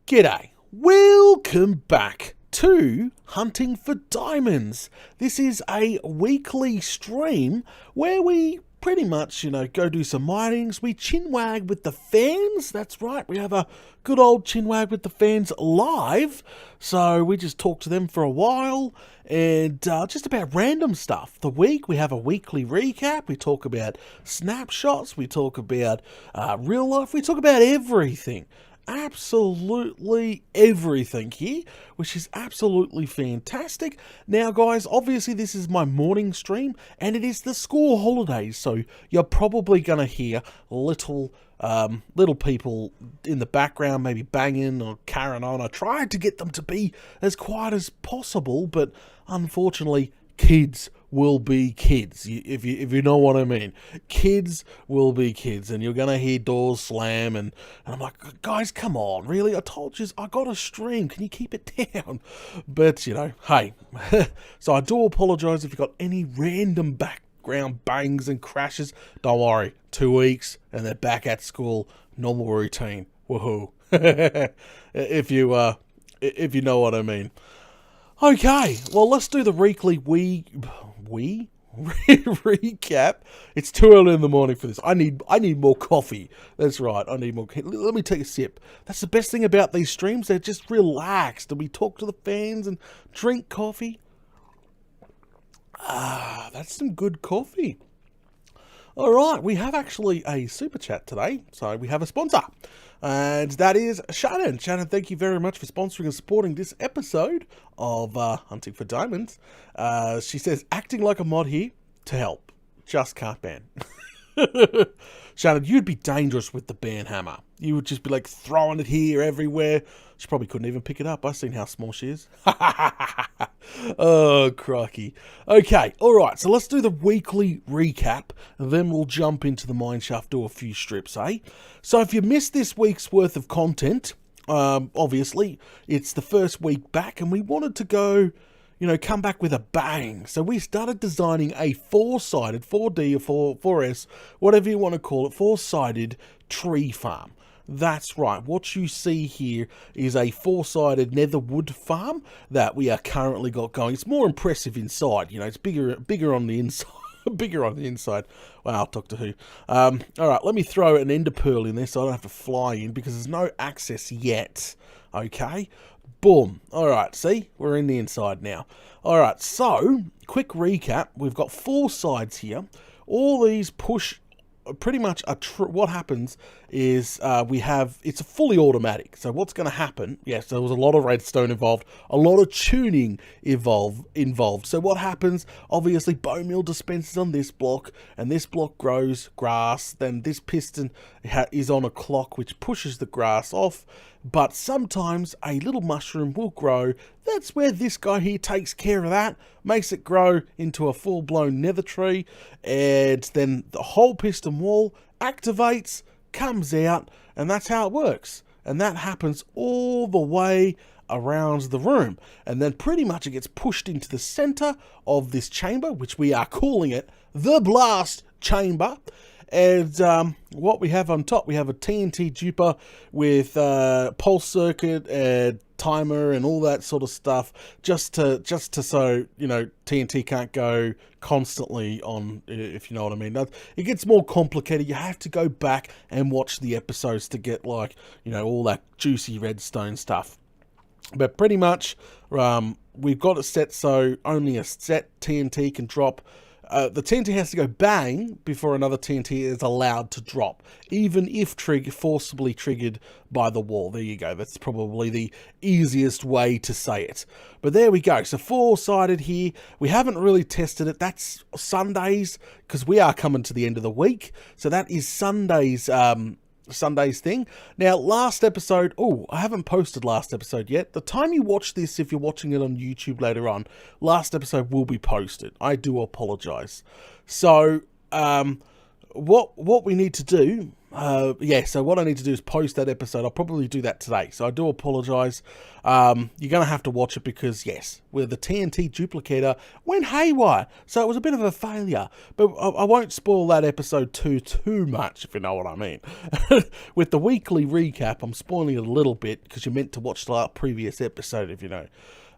G'day, welcome back to Hunting for Diamonds. This is a weekly stream where we pretty much, go do some minings. We chinwag with the fans. That's right, we have a good old chinwag with the fans live. So we just talk to them for a while and just about random stuff. The week, we have a weekly recap. We talk about snapshots. We talk about real life. We talk about everything. Absolutely everything here, which is absolutely fantastic. Now guys, obviously this is my morning stream and it is the school holidays, so you're probably gonna hear little people in the background, maybe banging or carrying on. I tried to get them to be as quiet as possible, but unfortunately kids will be kids, if you know what I mean. Kids will be kids, and you're gonna hear doors slam, and I'm like, guys, come on, really? I told you, I got a stream, can you keep it down? But, hey, so I do apologise if you've got any random background bangs and crashes. Don't worry, 2 weeks, and they're back at school, normal routine, woohoo. if you know what I mean. Okay, well, let's do the weekly recap. It's too early in the morning for this. I need more coffee. That's right, I need more. Let me take a sip. That's the best thing about these streams. They're just relaxed, and we talk to the fans and drink coffee. That's some good coffee. All right, we have actually a super chat today, so we have a sponsor, and that is Shannon. Shannon, thank you very much for sponsoring and supporting this episode of Hunting for Diamonds. She says, acting like a mod here to help. Just can't ban. Shannon, you'd be dangerous with the ban hammer. You would just be like throwing it here, everywhere. She probably couldn't even pick it up. I've seen how small she is. Oh, crikey. Okay, all right, so let's do the weekly recap, and then we'll jump into the mineshaft, do a few strips, eh? So if you missed this week's worth of content, obviously, it's the first week back, and we wanted to go, come back with a bang. So we started designing a four-sided, 4D or 4S, whatever you want to call it, four-sided tree farm. That's right, what you see here is a four-sided nether wood farm that we are currently got going. It's more impressive inside, it's bigger on the inside. Bigger on the inside. Wow, I'll talk to who. Alright, let me throw an ender pearl in there so I don't have to fly in because there's no access yet. Okay, boom. Alright, see? We're in the inside now. Alright, so, quick recap. We've got four sides here. All these push pretty much what happens is it's a fully automatic. So what's going to happen, yes, there was a lot of redstone involved, a lot of tuning involved. So what happens, obviously bone meal dispenses on this block, and this block grows grass, then this piston is on a clock which pushes the grass off, but sometimes a little mushroom will grow. That's where this guy here takes care of that, makes it grow into a full-blown nether tree, and then the whole piston wall activates, comes out, and that's how it works. And that happens all the way around the room. And then pretty much it gets pushed into the center of this chamber, which we are calling it the blast chamber. And what we have on top, we have a TNT duper with pulse circuit and timer and all that sort of stuff, just to so TNT can't go constantly on, if you know what I mean. It gets more complicated. You have to go back and watch the episodes to get all that juicy redstone stuff. But pretty much we've got it set so only a set TNT can drop. The TNT has to go bang before another TNT is allowed to drop, even if forcibly triggered by the wall. There you go. That's probably the easiest way to say it. But there we go. So four-sided here. We haven't really tested it. That's Sundays, because we are coming to the end of the week. So that is Sunday's thing. Now, last episode, I haven't posted last episode yet. The time you watch this, if you're watching it on YouTube later on, last episode will be posted. I do apologize. So, what we need to do, yeah, so what I need to do is post that episode. I'll probably do that today. So I do apologise. You're going to have to watch it because, yes, where the TNT duplicator went haywire. So it was a bit of a failure. But I won't spoil that episode too much, if you know what I mean. With the weekly recap, I'm spoiling it a little bit because you're meant to watch the previous episode, if you know.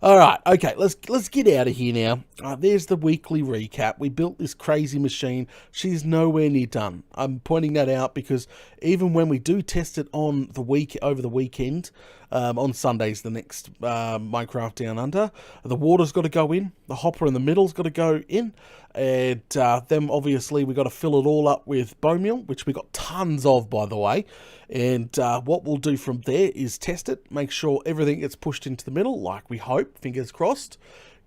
All right, okay, let's get out of here now. There's the weekly recap. We built this crazy machine. She's nowhere near done. I'm pointing that out because even when we do test it on the over the weekend, on Sundays, the next Minecraft Down Under, the water's got to go in. The hopper in the middle's got to go in. And then obviously we got to fill it all up with bone meal, which we got tons of, by the way. And what we'll do from there is test it, make sure everything gets pushed into the middle, like we hope, fingers crossed,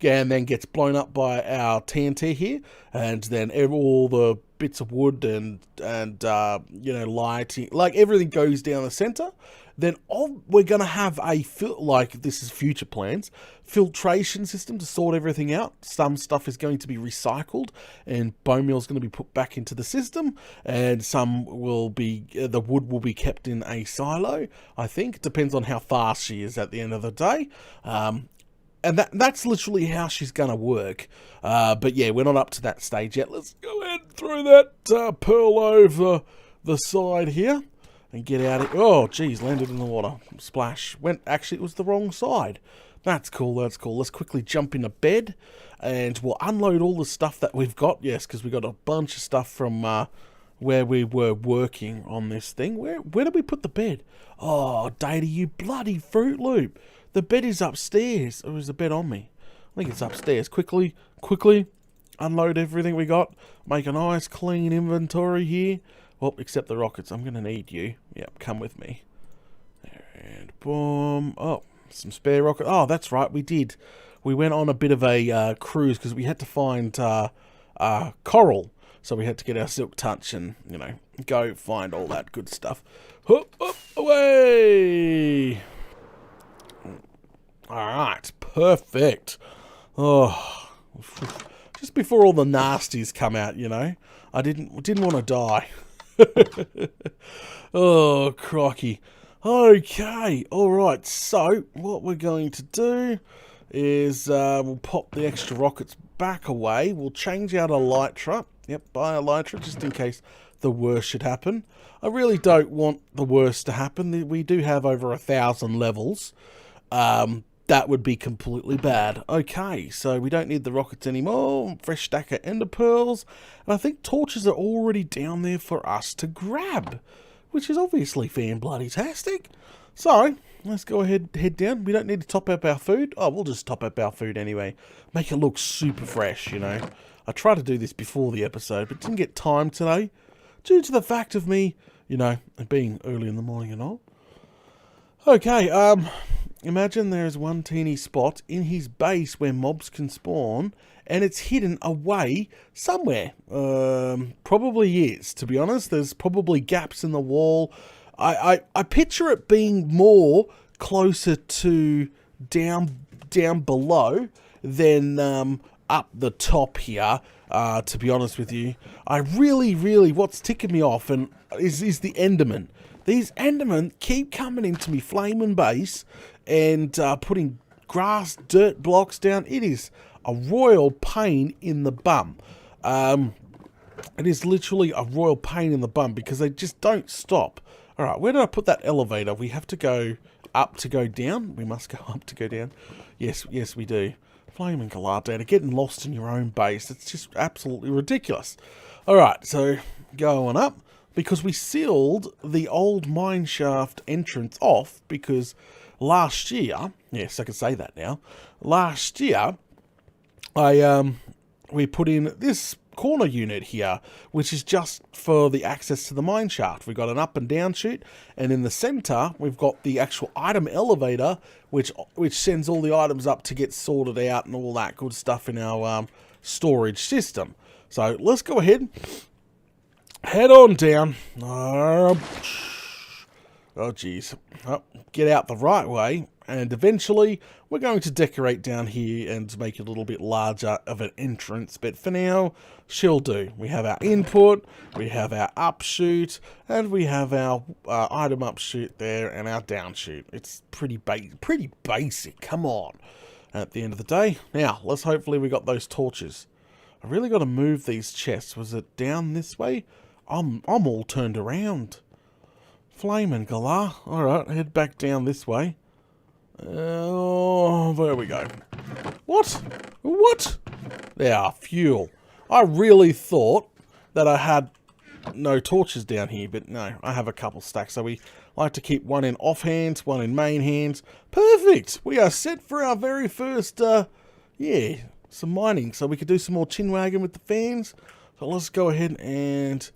and then gets blown up by our TNT here, and then all the bits of wood and you know, lighting, like everything goes down the center. Then we're going to have like this is future plans, filtration system to sort everything out. Some stuff is going to be recycled and bone meal is going to be put back into the system, and some will be, the wood will be kept in a silo, I think. It depends on how fast she is at the end of the day. And that's literally how she's going to work. But yeah, we're not up to that stage yet. Let's go ahead and throw that pearl over the side here. And get out of here. Oh, geez, landed in the water. Splash. Actually, it was the wrong side. That's cool, that's cool. Let's quickly jump into bed. And we'll unload all the stuff that we've got. Yes, because we got a bunch of stuff from where we were working on this thing. Where did we put the bed? Oh, Data, you bloody Fruit Loop. The bed is upstairs. Or is the bed on me? I think it's upstairs. Quickly unload everything we got. Make a nice clean inventory here. Well, except the rockets. I'm going to need you. Yep, come with me. And boom. Oh, some spare rockets. Oh, that's right, we did. We went on a bit of a cruise because we had to find coral. So we had to get our silk touch and, you know, go find all that good stuff. Up, away! Alright, perfect. Oh, just before all the nasties come out, you know. I didn't want to die. Oh, crikey. Okay, alright, so what we're going to do is we'll pop the extra rockets back away. We'll change out Elytra. Yep, buy Elytra just in case the worst should happen. I really don't want the worst to happen. We do have over 1,000 levels. That would be completely bad. Okay, so we don't need the rockets anymore. Fresh stack of ender pearls. And I think torches are already down there for us to grab, which is obviously fan-bloody-tastic. So, let's go ahead, head down. We don't need to top up our food. Oh, we'll just top up our food anyway. Make it look super fresh, you know. I tried to do this before the episode, but didn't get time today. Due to the fact of me, you know, being early in the morning and all. Okay, imagine there is one teeny spot in his base where mobs can spawn, and it's hidden away somewhere. Probably is, to be honest. There's probably gaps in the wall. I picture it being more closer to down below than up the top here, to be honest with you. I really, what's ticking me off and is the Enderman. These Endermen keep coming into me flaming base and putting grass, dirt blocks down. It is a royal pain in the bum. It is literally a royal pain in the bum because they just don't stop. Alright, where did I put that elevator? We have to go up to go down? We must go up to go down. Yes, we do. Flaming Galar Data, getting lost in your own base. It's just absolutely ridiculous. Alright, so going up. Because we sealed the old mineshaft entrance off because last year, yes, I can say that now. Last year, we put in this corner unit here, which is just for the access to the mineshaft. We've got an up and down chute, and in the center, we've got the actual item elevator, which sends all the items up to get sorted out and all that good stuff in our storage system. So let's go ahead. Head on down. Oh, geez. Well, get out the right way, and eventually we're going to decorate down here and make it a little bit larger of an entrance. But for now, she'll do. We have our input, we have our upshoot, and we have our item upshoot there and our downshoot. It's pretty basic. Come on. At the end of the day, now let's hopefully we got those torches. I really got to move these chests. Was it down this way? I'm all turned around. Flaming galah. Alright, head back down this way. Oh, there we go. What? What? There, fuel. I really thought that I had no torches down here, but no, I have a couple stacks. So we like to keep one in off hands, one in main hands. Perfect! We are set for our very first, yeah, some mining. So we could do some more chin wagging with the fans. So let's go ahead and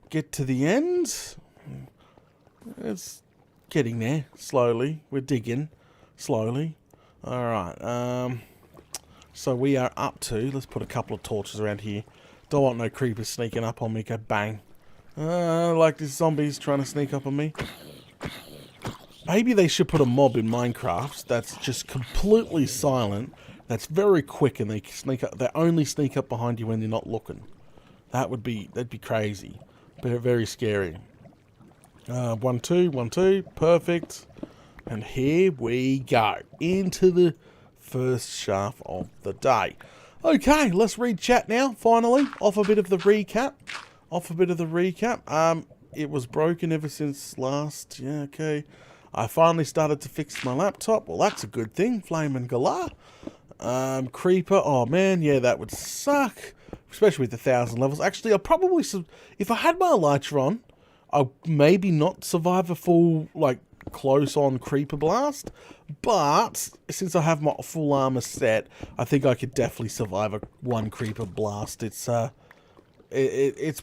get to the end. It's getting there, slowly. We're digging, slowly. Alright, so we are up to, let's put a couple of torches around here. Don't want no creepers sneaking up on me, go bang. Like these zombies trying to sneak up on me. Maybe they should put a mob in Minecraft that's just completely silent, that's very quick, and they sneak up, they only sneak up behind you when you're not looking. That'd be crazy. Very, very scary. 1, 2, 1, 2, perfect. And here we go, into the first shaft of the day. Okay, let's read chat now, finally. Off a bit of the recap. It was broken ever since last, yeah, okay. I finally started to fix my laptop. Well, that's a good thing, Flamin' Galah. Creeper, oh man, yeah, that would suck. Especially with the 1,000 levels. Actually, I'll probably, if I had my elytra on, I'll maybe not survive a full, like, close-on creeper blast. But, since I have my full armor set, I think I could definitely survive one creeper blast. It's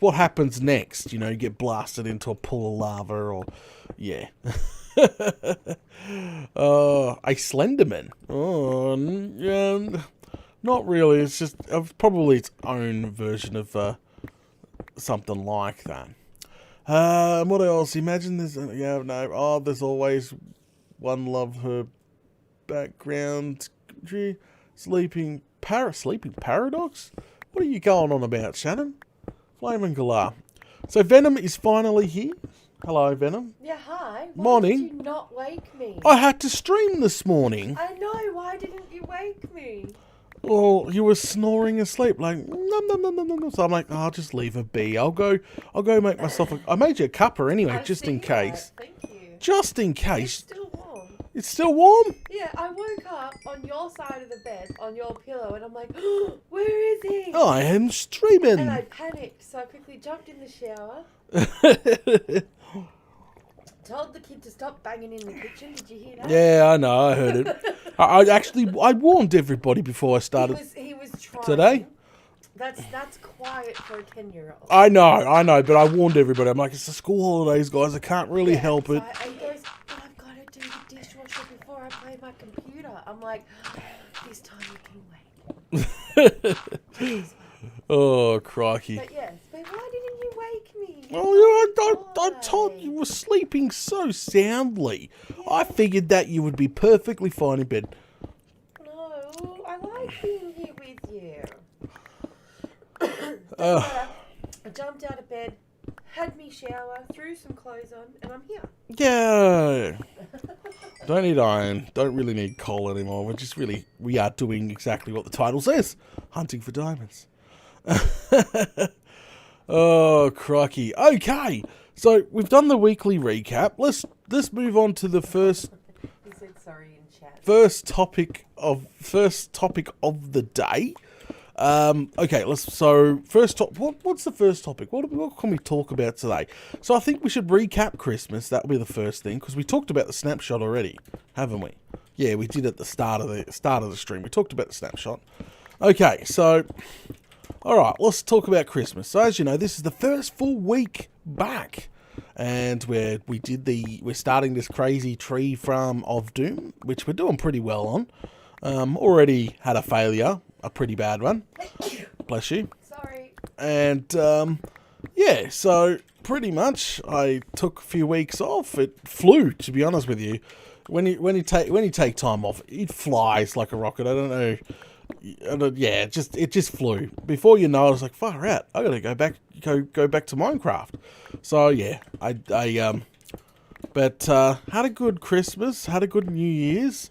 what happens next, you know, you get blasted into a pool of lava or, yeah. A Slenderman. Oh, yeah, not really. It's just probably its own version of something like that. What else? Imagine there's yeah, no. Oh, there's always one love her background. Sleeping paradox. What are you going on about, Shannon? Flaming Galah. So Venom is finally here. Hello, Venom. Yeah, hi. Why Morning. did you not wake me? I had to stream this morning. I know. Why didn't you wake me? Well, you were snoring asleep, like nom nom nom nom nom. So I'm like, oh, I'll just leave her be. I'll go make myself. I made you a cuppa anyway, just in case. Thank you. Just in case. It's still warm. It's still warm. Yeah, I woke up on your side of the bed, on your pillow, and I'm like, oh, where is he? I am streaming. And I panicked, so I quickly jumped in the shower. Told the kid to stop banging in the kitchen. Did you hear that? Yeah, I know. I heard it. I warned everybody before I started. He was trying. Today? That's quiet for a 10-year-old. I know, but I warned everybody. I'm like, it's the school holidays, guys. I can't really help it. He goes, but I've got to do the dishwasher before I play my computer. I'm like, this time you can wait. Oh, crikey. But yes, but why didn't you wake me? Oh, yeah, I told you were sleeping so soundly. Yeah. I figured that you would be perfectly fine in bed. No, I like being here with you. I jumped out of bed, had me shower, threw some clothes on, and I'm here. Yeah. Don't need iron. Don't really need coal anymore. We are doing exactly what the title says. Hunting for diamonds. Oh, crikey. Okay. So, we've done the weekly recap. Let's move on to the first... He said sorry in chat. First topic of the day. Okay, what's the first topic? What can we talk about today? So I think we should recap Christmas. That'll be the first thing, because we talked about the snapshot already, haven't we? Yeah, we did at the start of the stream. We talked about the snapshot. Okay, so all right, let's talk about Christmas. So as you know, this is the first full week back, and we're starting this crazy tree farm of doom, which we're doing pretty well on. Already had a failure. A pretty bad one. Bless you. Sorry. And yeah, so pretty much I took a few weeks off. It flew, to be honest with you. When you take time off, it flies like a rocket. I don't know. Yeah, it just flew. Before you know, I was like, far out. I gotta go back to Minecraft. So yeah, but had a good Christmas, had a good New Year's.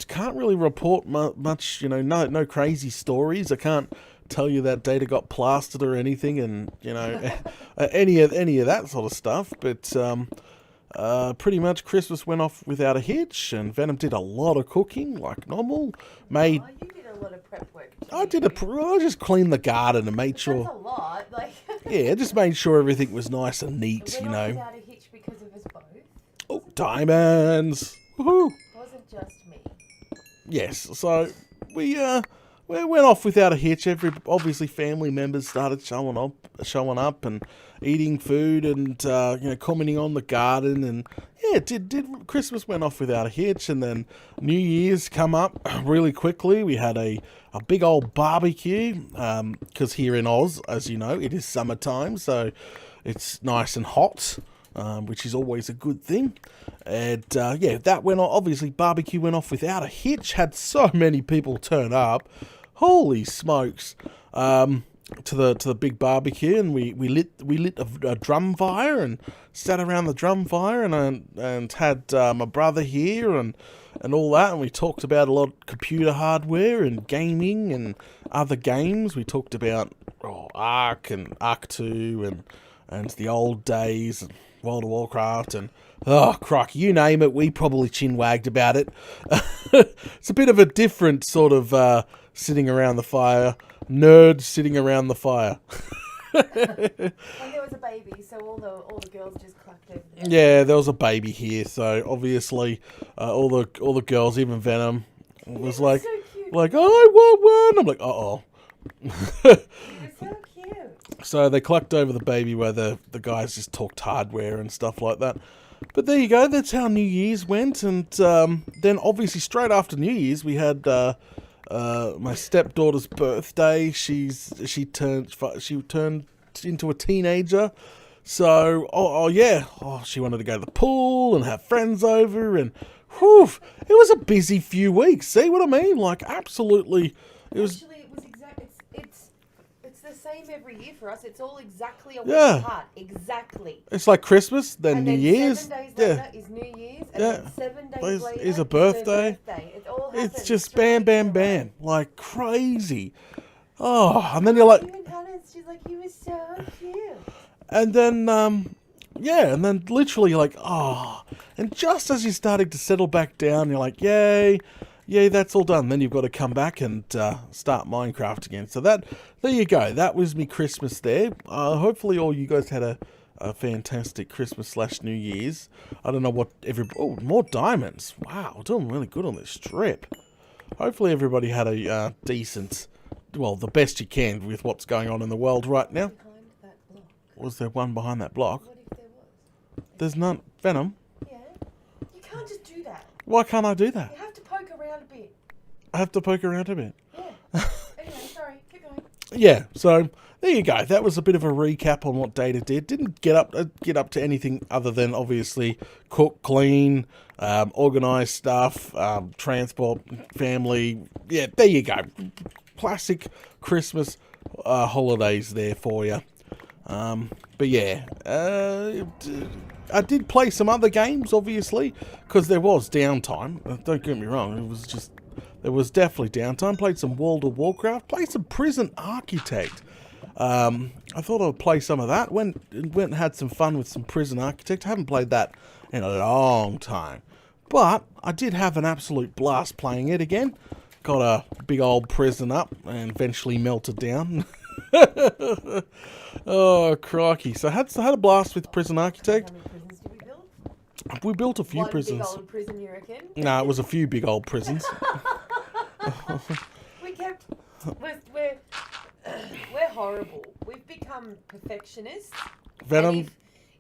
Can't really report much, no crazy stories. I can't tell you that data got plastered or anything, and any of that sort of stuff. But pretty much Christmas went off without a hitch, and Venom did a lot of cooking like normal. Made. Oh, you did a lot of prep work. Too. I just cleaned the garden and made sure. That's a lot, like. Yeah, just made sure everything was nice and neat, It went off without a hitch because of us both. Oh, diamonds! Woohoo! It wasn't just me. Yes, so we went off without a hitch. Obviously family members started showing up and eating food and commenting on the garden, and yeah, did Christmas went off without a hitch, and then New Year's come up really quickly. We had a big old barbecue because here in Oz, as you know, it is summertime, so it's nice and hot. Which is always a good thing. And that went on. Obviously, barbecue went off without a hitch. Had so many people turn up. Holy smokes! To the big barbecue, and we lit a drum fire and sat around the drum fire and had my brother here and all that, and we talked about a lot of computer hardware and gaming and other games. We talked about Ark and Ark 2 and the old days and World of Warcraft and crikey, you name it, we probably chin-wagged about it. It's a bit of a different sort of sitting around the fire, nerds sitting around the fire. And there was a baby, so all the girls just clapped over there. Yeah, there was a baby here, so obviously all the girls, even Venom, was like, So cute. like, oh, I want one. I'm like, uh-oh. He was so cute. So they clucked over the baby where the guys just talked hardware and stuff like that. But there you go, that's how New Year's went. And then obviously straight after New Year's we had my stepdaughter's birthday. She turned into a teenager. So she wanted to go to the pool and have friends over, and whew, it was a busy few weeks. See what I mean? Like absolutely, it was. Actually, it was it's the same every year for us. It's all exactly a week Yeah. apart. Exactly. It's like Christmas, then And New then Year's. 7 days Yeah. later is New Year's, and then 7 days later is a her birthday. It all happens. It's just 3 bam, weeks bam, in a row. bam, like crazy. Oh, and then you're like, Even Hannah, she's like, you were so cute. and then and then literally you're like, oh, and just as you're starting to settle back down, you're like, yay, that's all done. Then you've got to come back and start Minecraft again. So there you go. That was me Christmas there. Hopefully all you guys had a fantastic Christmas / New Year's. I don't know what more diamonds. Wow, we're doing really good on this strip. Hopefully everybody had a decent, well, the best you can with what's going on in the world right now. Behind that block. Was there one behind that block? What if there was? There's none. Venom, Yeah. You can't just do that. why can't I do that? You have to poke around a bit. I have to poke around a bit. Yeah. Anyway, sorry. Keep going. Yeah, so there you go. That was a bit of a recap on what Data did. Didn't get up to anything other than obviously cook, clean, organise stuff, transport, family. Yeah, there you go. Classic Christmas holidays there for you. But yeah, I did play some other games, obviously, because there was downtime. Don't get me wrong, there was definitely downtime. Played some World of Warcraft, played some Prison Architect. I thought I would play some of that. Went and had some fun with some Prison Architect. Haven't played that in a long time. But I did have an absolute blast playing it again. Got a big old prison up and eventually melted down. Oh, crikey. So I had a blast with Prison Architect. How many prisons did we build? We built a few One prisons. big old prison, you reckon? No, it was a few big old prisons. We're horrible. We've become perfectionists. Venom. And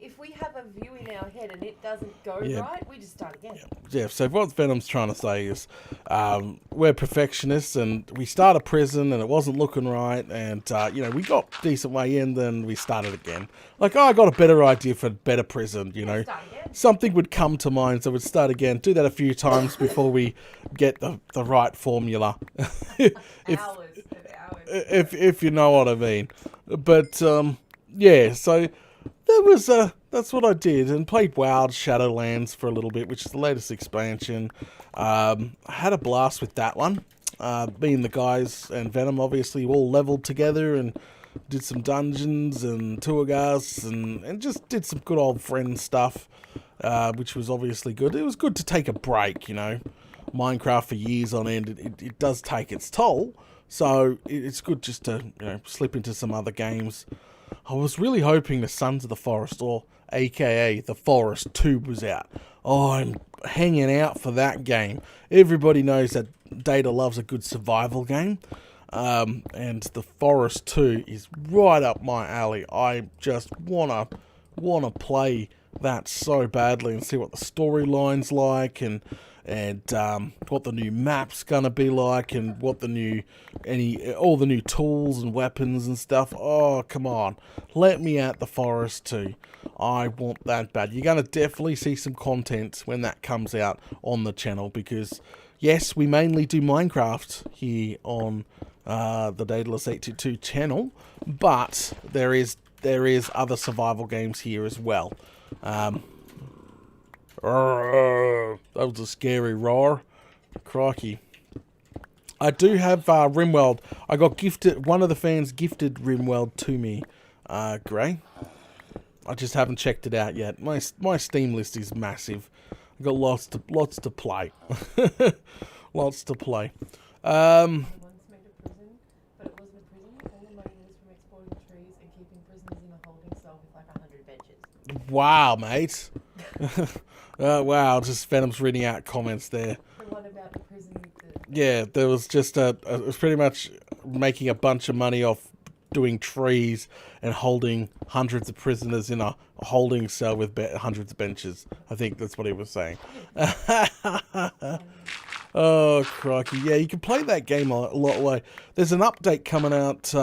if if we have a view in our head and it doesn't go Yeah. right, we just start again. Yeah, so what Venom's trying to say is we're perfectionists and we start a prison and it wasn't looking right and, we got decent way in, then we started again. Like, I got a better idea for a better prison, Start again. Something would come to mind, so we'd start again. Do that a few times before we get the right formula. Hours and hours. If you know what I mean. But, yeah, so that's what I did, and played Wild Shadowlands for a little bit, which is the latest expansion. I had a blast with that one. Me and the guys and Venom obviously all leveled together and did some dungeons and tour guides and just did some good old friend stuff, which was obviously good. It was good to take a break, Minecraft for years on end, it does take its toll, so it's good just to slip into some other games. I was really hoping the Sons of the Forest, or aka The Forest 2, was out. Oh, I'm hanging out for that game. Everybody knows that Data loves a good survival game. And The Forest 2 is right up my alley. I just wanna play that so badly and see what the storyline's like and what the new map's gonna be like and what all the new tools and weapons and stuff. Oh, come on. Let me at The Forest 2. I want that bad. You're gonna definitely see some content when that comes out on the channel because, yes, we mainly do Minecraft here on the Daedalus 822 channel, but there is other survival games here as well. That was a scary roar. Crikey. I do have RimWorld. I got gifted, one of the fans gifted RimWorld to me, Gray. I just haven't checked it out yet. My Steam list is massive. I've got lots to play. Lots to play. Once made a prison, but it wasn't a prison. All the money was from exporting trees and keeping prisoners in a holding cell with like 100 benches. Wow, mate. Wow, just Venom's reading out comments there. The one about the prison. Yeah, there was just it was pretty much making a bunch of money off doing trees and holding hundreds of prisoners in a holding cell with hundreds of benches. I think that's what he was saying. Oh, crikey. Yeah, you can play that game a lot of way. There's an update coming out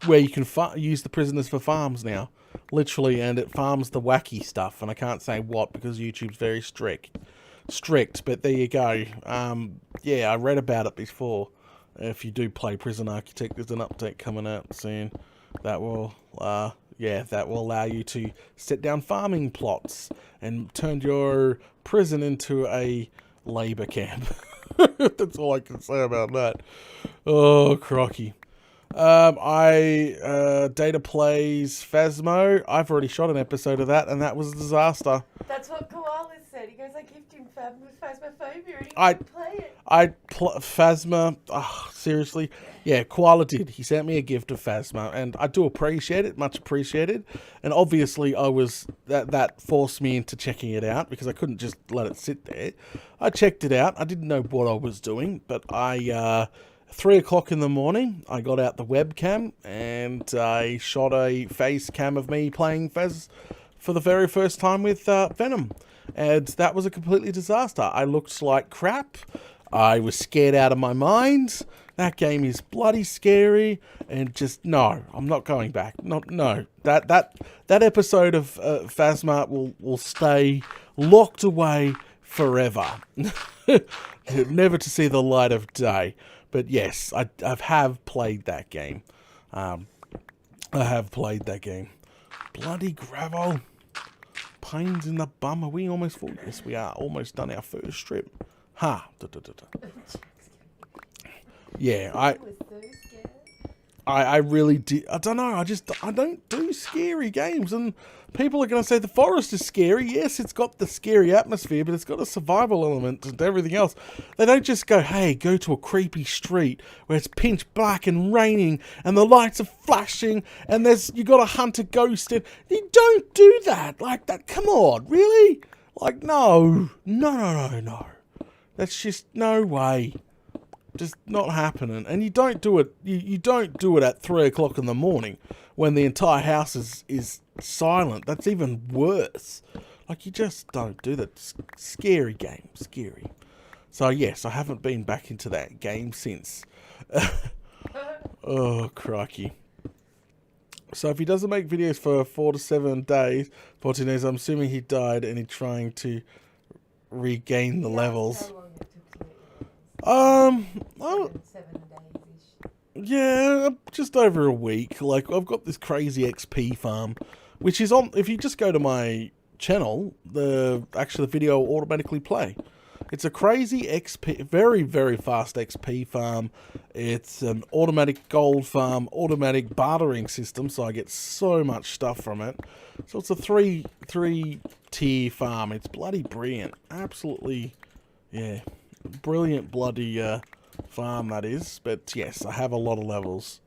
where you can use the prisoners for farms now. Literally, and it farms the wacky stuff. And I can't say what because YouTube's very strict. But there you go. Yeah, I read about it before. If you do play Prison Architect, there's an update coming out soon that will, that will allow you to set down farming plots and turn your prison into a labor camp. That's all I can say about that. Oh, crocky. Data plays Phasmo. I've already shot an episode of that, and that was a disaster. That's what Koala said. He goes, I gifted him Phasmophobia and he I- couldn't play it. Phasma, seriously? Yeah, Koala did. He sent me a gift of Phasma, and I do appreciate it, much appreciated. And obviously, that forced me into checking it out because I couldn't just let it sit there. I checked it out. I didn't know what I was doing, but 3 o'clock in the morning, I got out the webcam and I shot a face cam of me playing Phas for the very first time with Venom. And that was a completely disaster. I looked like crap. I was scared out of my mind. That game is bloody scary. And just, no, I'm not going back. No. That episode of Phasma will stay locked away forever. Never to see the light of day. But yes, I have played that game. Bloody gravel. Pains in the bum. Are we almost full? Yes, we are. Almost done our first strip. Ha. Yeah, I really did. I don't know. I don't do scary games. And people are going to say the forest is scary. Yes, it's got the scary atmosphere, but it's got a survival element and everything else. They don't just go, hey, go to a creepy street where it's pitch black and raining and the lights are flashing and you got to hunt a ghost in. You don't do that. Like that. Come on, really? Like, no. That's just no way. Just not happening. And you don't do it. You don't do it at 3 o'clock in the morning when the entire house is silent. That's even worse. Like, you just don't do that. Scary game. Scary. So, yes, I haven't been back into that game since. Oh, crikey. So, if he doesn't make videos for 4 to 7 days, 14 days, I'm assuming he died and he's trying to regain the levels. How long it took to get your levels? 7 days-ish. Yeah, just over a week. Like, I've got this crazy XP farm, which is on, if you just go to my channel, the video will automatically play. It's a crazy XP, very, very fast XP farm. It's an automatic gold farm, automatic bartering system, so I get so much stuff from it. So it's a three tier farm. It's bloody brilliant. Absolutely, yeah, brilliant bloody farm that is. But yes, I have a lot of levels,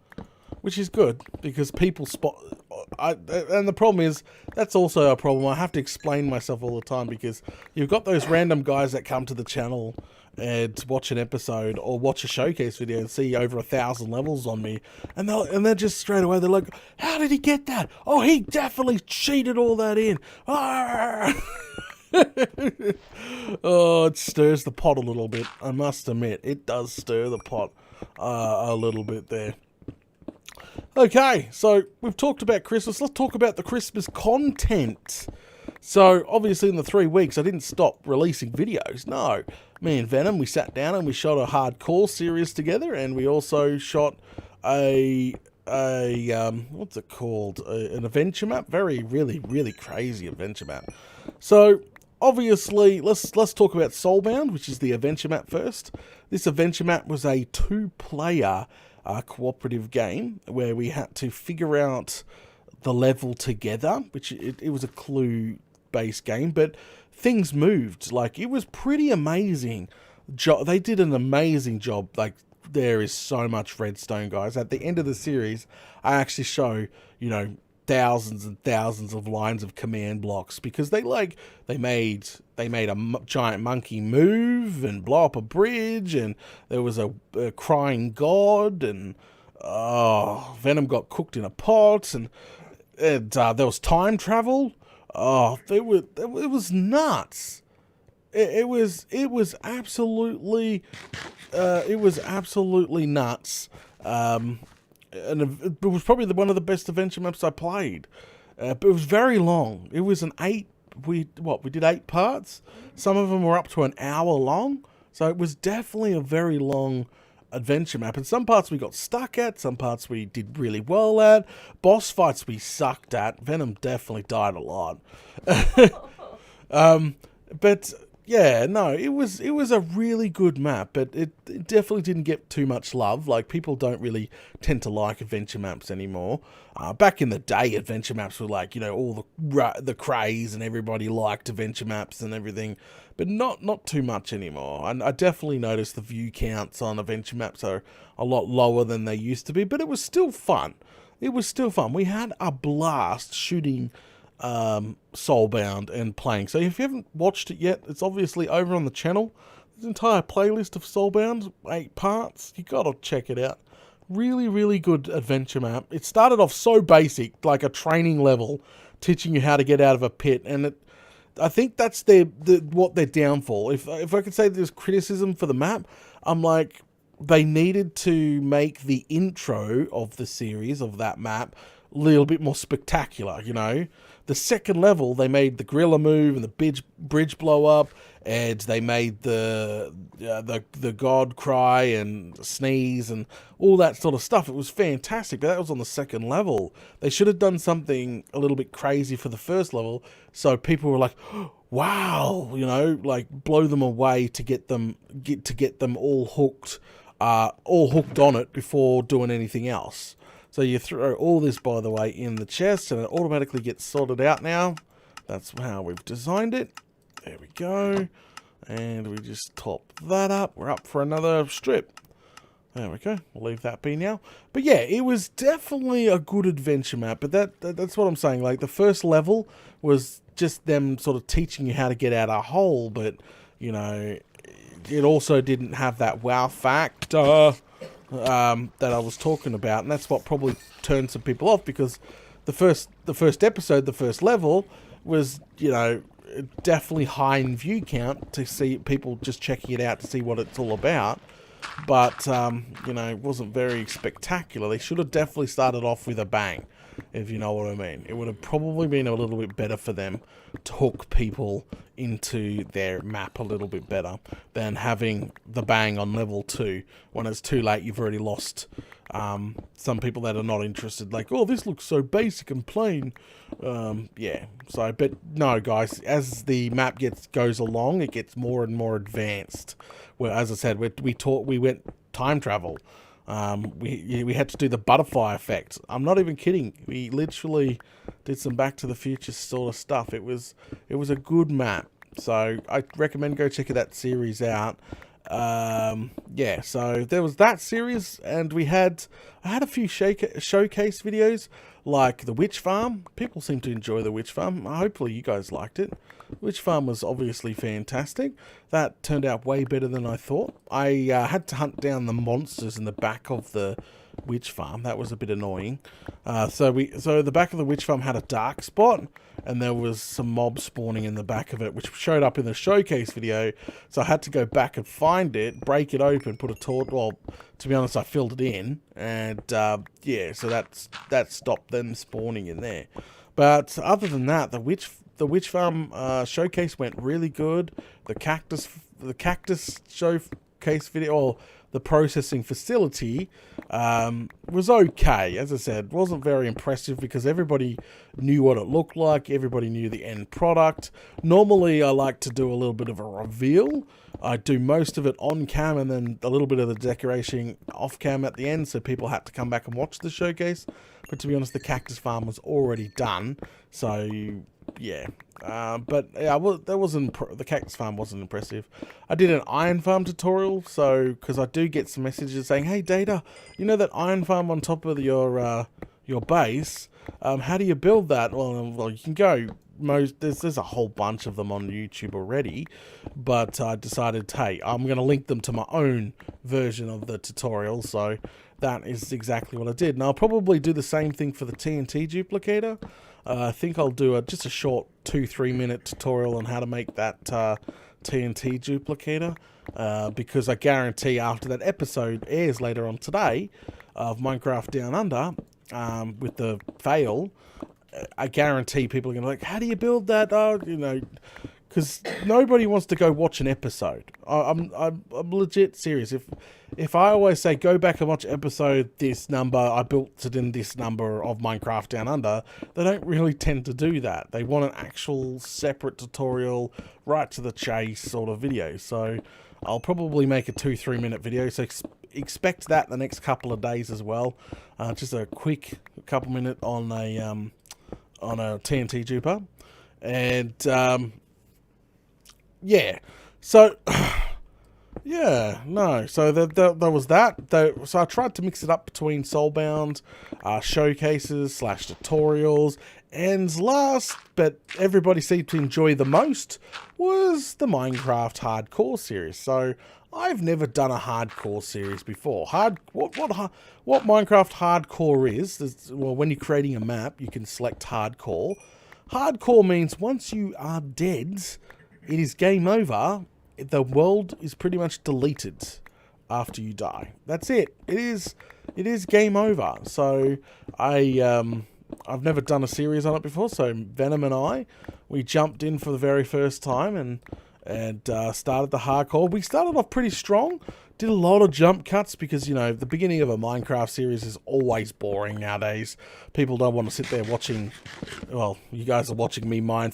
which is good because people spot. And the problem is, that's also a problem. I have to explain myself all the time because you've got those random guys that come to the channel and watch an episode or watch a showcase video and see over 1,000 levels on me, and they're just straight away, they're like, how did he get that? Oh, he definitely cheated all that in. Oh, it stirs the pot a little bit, I must admit. It does stir the pot a little bit there. Okay, so we've talked about Christmas. Let's talk about the Christmas content. So, obviously in the 3 weeks, I didn't stop releasing videos. No. Me and Venom, we sat down and we shot a hardcore series together, and we also shot what's it called? An adventure map. Really crazy adventure map. So, obviously, let's talk about Soulbound, which is the adventure map first. This adventure map was a 2-player cooperative game where we had to figure out the level together, which it was a clue-based game, but things moved. Like, it was pretty amazing. They did an amazing job. Like, there is so much redstone, guys. At the end of the series, I actually show, thousands and thousands of lines of command blocks because they made a giant monkey move and blow up a bridge, and there was a crying god, and Venom got cooked in a pot, and there was time travel. It was nuts. It was absolutely nuts. And it was probably one of the best adventure maps I played. But it was very long. It was we did 8 parts. Some of them were up to an hour long. So it was definitely a very long adventure map. And some parts we got stuck at, some parts we did really well at. Boss fights we sucked at. Venom definitely died a lot. But yeah, no, it was a really good map, but it definitely didn't get too much love. Like, people don't really tend to like adventure maps anymore. Back in the day, adventure maps were like, all the craze, and everybody liked adventure maps and everything, but not too much anymore. And I definitely noticed the view counts on adventure maps are a lot lower than they used to be, but it was still fun. We had a blast shooting Soulbound and playing. So if you haven't watched it yet, it's obviously over on the channel. There's an entire playlist of Soulbound, 8 parts. You gotta check it out. Really good adventure map. It started off so basic, like a training level, teaching you how to get out of a pit, and I think that's what their downfall. If I could say there's criticism for the map, I'm like, they needed to make the intro of the series of that map a little bit more spectacular, The second level, they made the gorilla move and the bridge blow up, and they made the god cry and sneeze and all that sort of stuff. It was fantastic, but that was on the second level. They should have done something a little bit crazy for the first level, so people were like, wow, like blow them away to get them all hooked on it before doing anything else. So you throw all this, by the way, in the chest, and it automatically gets sorted out now. That's how we've designed it. There we go. And we just top that up. We're up for another strip. There we go. We'll leave that be now. But yeah, it was definitely a good adventure map. But that's what I'm saying. Like, the first level was just them sort of teaching you how to get out a hole. But, it also didn't have that wow factor that I was talking about, and that's what probably turned some people off, because the first episode, the first level was, you know, definitely high in view count to see people just checking it out to see what it's all about. But, you know, it wasn't very spectacular. They should have definitely started off with a bang, if you know what I mean. It would have probably been a little bit better for them to hook people into their map a little bit better than having the bang on level 2. When it's too late, you've already lost some people that are not interested. Like, oh, this looks so basic and plain. Yeah, so, but no, guys, as the map goes along, it gets more and more advanced. Well, as I said, we went time travel. We had to do the butterfly effect. I'm not even kidding. We literally did some Back to the Future sort of stuff. It was a good map. So I recommend go check that series out. Yeah, so there was that series, and I had a few showcase videos, like the Witch Farm. People seem to enjoy the Witch Farm. Hopefully you guys liked it. Witch Farm was obviously fantastic. That turned out way better than I thought. I had to hunt down the monsters in the back of the Witch Farm. That was a bit annoying. So the back of the Witch Farm had a dark spot, and there was some mobs spawning in the back of it, which showed up in the showcase video. So I had to go back and find it, break it open, put a torch. Well, to be honest, I filled it in, and yeah, so that stopped them spawning in there. But other than that, the Witch Farm showcase went really good. The cactus showcase video, or the processing facility, was okay. As I said, wasn't very impressive because everybody knew what it looked like. Everybody knew the end product. Normally, I like to do a little bit of a reveal. I do most of it on cam and then a little bit of the decoration off cam at the end, so people had to come back and watch the showcase. But to be honest, the cactus farm was already done, so yeah. But yeah, the cactus farm wasn't impressive. I did an iron farm tutorial, so because I do get some messages saying, "Hey, Data, you know that iron farm on top of your base? How do you build that?" Well, you can go. There's a whole bunch of them on YouTube already, but I decided, hey, I'm going to link them to my own version of the tutorial, so that is exactly what I did. And I'll probably do the same thing for the TNT duplicator. I think I'll do just a short 2-3 minute tutorial on how to make that TNT duplicator, because I guarantee after that episode airs later on today of Minecraft Down Under, with the fail, I guarantee people are going to be like, how do you build that? You know, because nobody wants to go watch an episode. I'm legit serious. If I always say, go back and watch episode this number, I built it in this number of Minecraft Down Under, they don't really tend to do that. They want an actual separate tutorial, right to the chase sort of video. So I'll probably make a 2-3 minute video. So expect that the next couple of days as well. Just a quick couple minute on a TNT duper. And yeah, so yeah, no, so there was that. So I tried to mix it up between Soulbound, showcases / tutorials, and last, but everybody seemed to enjoy the most, was the Minecraft Hardcore series. So I've never done a hardcore series before. What Minecraft Hardcore is, well, when you're creating a map, you can select Hardcore. Hardcore means once you are dead, it is game over. The world is pretty much deleted after you die. That's it. It is game over. So I've never done a series on it before. So Venom and we jumped in for the very first time and started the hardcore. We started off pretty strong. Did a lot of jump cuts because, you know, the beginning of a Minecraft series is always boring nowadays. People don't want to sit there watching. Well, you guys are watching me mine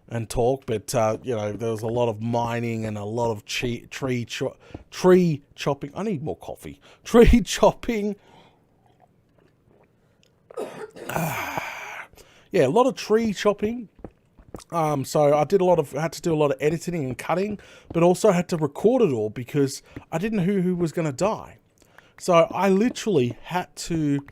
and talk, but you know, there was a lot of mining and a lot of tree chopping. I need more coffee. Tree chopping. Yeah, a lot of tree chopping. So I had to do a lot of editing and cutting, but also had to record it all because I didn't know who was going to die. So I literally had to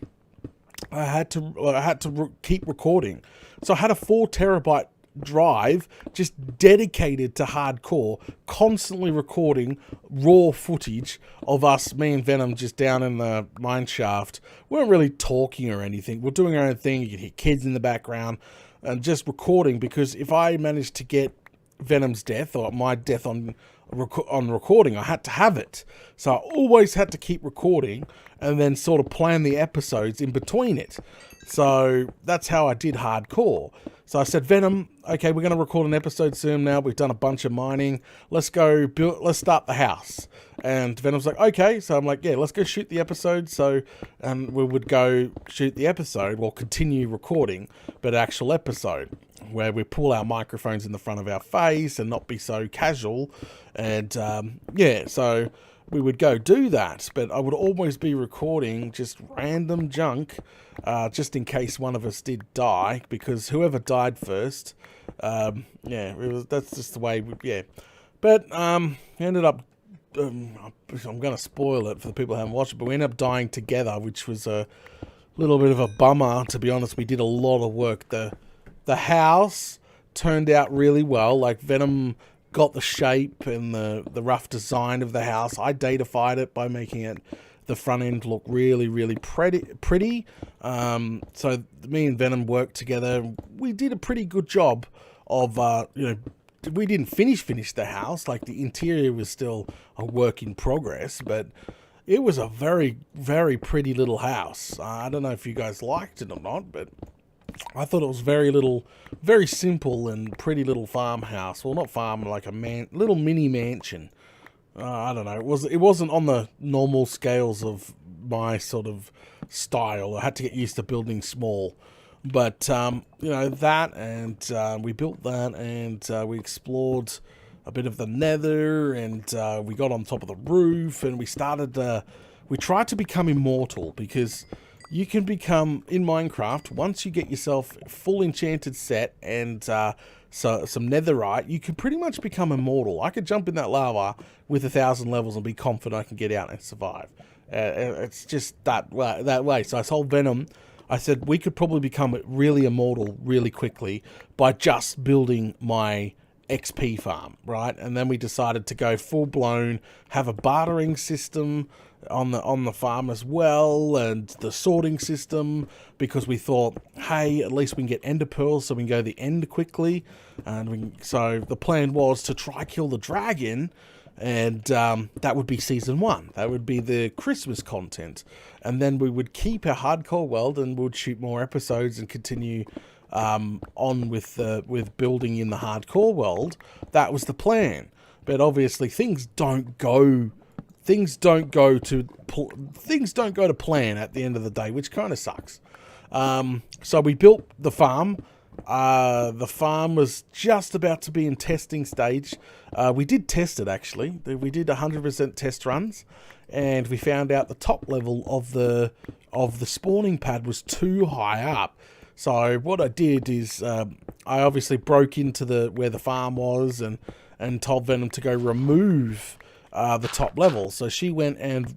keep recording. So I had a 4 terabyte drive just dedicated to hardcore, constantly recording raw footage of us, me and Venom, just down in the mine shaft. We weren't really talking or anything. We're doing our own thing. You could hear kids in the background and just recording, because if I managed to get Venom's death or my death on recording, I had to have it. So I always had to keep recording and then sort of plan the episodes in between it. So that's how I did hardcore. So I said, Venom, okay, we're going to record an episode soon now. We've done a bunch of mining. Let's go let's start the house. And Venom's like, okay. So I'm like, yeah, let's go shoot the episode. So we would go shoot the episode, well, continue recording, but actual episode where we pull our microphones in the front of our face and not be so casual. And yeah, so we would go do that, but I would always be recording just random junk, just in case one of us did die, because whoever died first, that's just the way, But ended up, I'm going to spoil it for the people who haven't watched it, but we ended up dying together, which was a little bit of a bummer, to be honest. We did a lot of work. The house turned out really well. Like, Venom got the shape and the rough design of the house. I datafied it by making it the front end look really, really pretty. So me and Venom worked together. We did a pretty good job of, we didn't finish the house. Like, the interior was still a work in progress, but it was a very, very pretty little house. I don't know if you guys liked it or not, but I thought it was very simple and pretty little farmhouse. Well, not farm, like a little mini mansion. I don't know. It wasn't on the normal scales of my sort of style. I had to get used to building small. But, that, and we built that, and we explored a bit of the Nether, and we got on top of the roof, and we tried to become immortal, because you can become, in Minecraft, once you get yourself full enchanted set and some netherite, you can pretty much become immortal. I could jump in that lava with 1,000 levels and be confident I can get out and survive. It's just that way. So I told Venom, I said, we could probably become really immortal really quickly by just building my XP farm, right? And then we decided to go full blown, have a bartering system on the farm as well, and the sorting system, because we thought, hey, at least we can get ender pearls so we can go the end quickly. And so the plan was to try kill the dragon, and that would be season 1. That would be the Christmas content, and then we would keep our hardcore world and would shoot more episodes and continue on with building in the hardcore world. That was the plan. But obviously things don't go to plan at the end of the day, which kind of sucks. So we built the farm. The farm was just about to be in testing stage. We did test it, actually. We did 100% test runs, and we found out the top level of the spawning pad was too high up. So what I did is I obviously broke into where the farm was and told Venom to go remove the top level. So she went and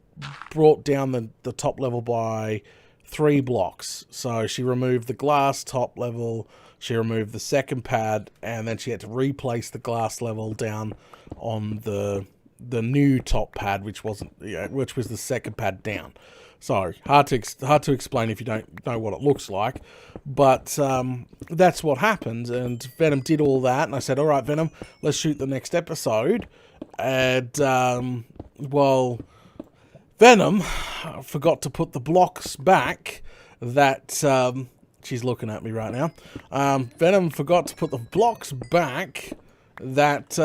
brought down the top level by 3 blocks. So she removed the glass top level, she removed the second pad, and then she had to replace the glass level down on the new top pad, which was the second pad down. So hard to explain if you don't know what it looks like, but that's what happened. And Venom did all that, and I said, all right, Venom, let's shoot the next episode. And well, Venom forgot to put the blocks back that she's looking at me right now. Venom forgot to put the blocks back that